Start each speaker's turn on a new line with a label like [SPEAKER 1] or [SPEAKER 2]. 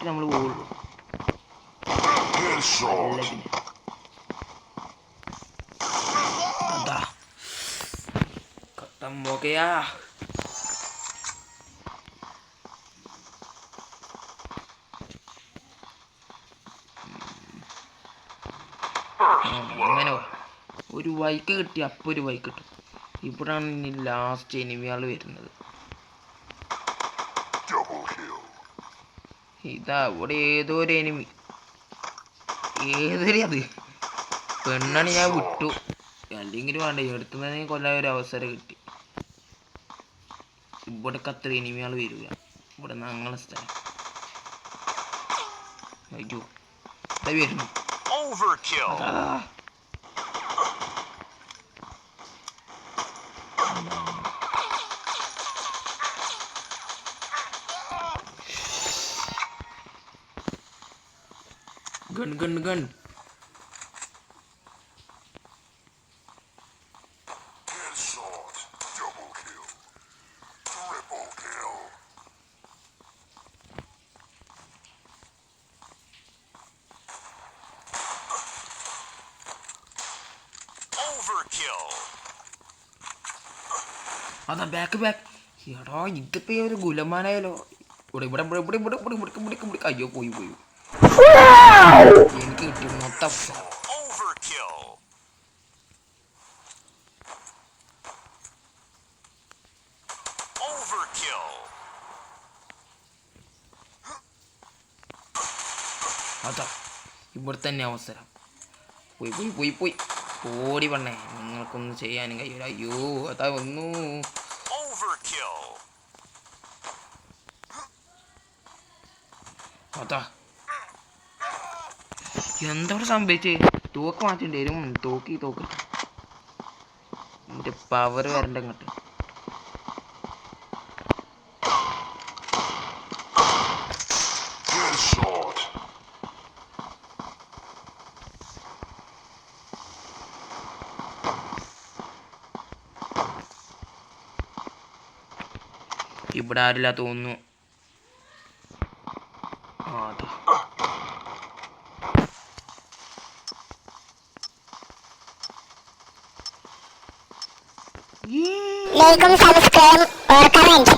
[SPEAKER 1] കഴിഞ്ഞിട്ട് നമ്മൾ പോവുള്ളൂ. അതാ ഖത്തം ഹോ ഗയാ. അങ്ങനെ ഒരു ബൈക്ക് കിട്ടി, അപ്പോൾ ഒരു ബൈക്ക് കിട്ടും. ഇവിടാണ് ഇനി ലാസ്റ്റ് എനിമിയാൾ വരുന്നത്. ഇതാ ഇവിടെ ഏതോ ഒരു എനിമി, ഏതൊരു അത് പെണ്ണാണ്. ഞാൻ വിട്ടു, അല്ലെങ്കിൽ വേണ്ട എടുത്തുന്നതിന് കൊല്ലാൻ ഒരു അവസരം കിട്ടി. ഇവിടെ അത്ര എനിമിയാൾ വരിക. ഇവിടെ ഞങ്ങളെ സ്ഥലം. അയ്യോ ഇതാ വരുന്നു. Gun gun gun. അതാ ബാക്ക് ബാക്ക്. എടാ ഇതിപ്പോ ഒരു ഗുലമാനായാലോ. ഇവിടെ ഇവിടെ ഇവിടെ ഇവിടെ ഇവിടെ ഇവിടെ ഇവിടെ ഇവിടെ. അയ്യോ പോയി പോയി. എനിക്ക് കിട്ടി മൊത്തം. അതാ ഇവിടെ തന്നെ അവസരം. പോയി പോയി പോയി പോയി ഓടി പണ്ണേ. നിങ്ങൾക്കൊന്നും ചെയ്യാനും കഴിയൂല. അയ്യോ അതാ വന്നു. അതാ എന്താ സംഭവിച്ചേ? തോക്ക് മാറ്റേണ്ടി വരും. തോക്ക് എന്റെ പവർ വരണ്ട ഇങ്ങോട്ട്. ഇവിടെ ആരില്ല തോന്നുന്നു.
[SPEAKER 2] Like and subscribe or comment.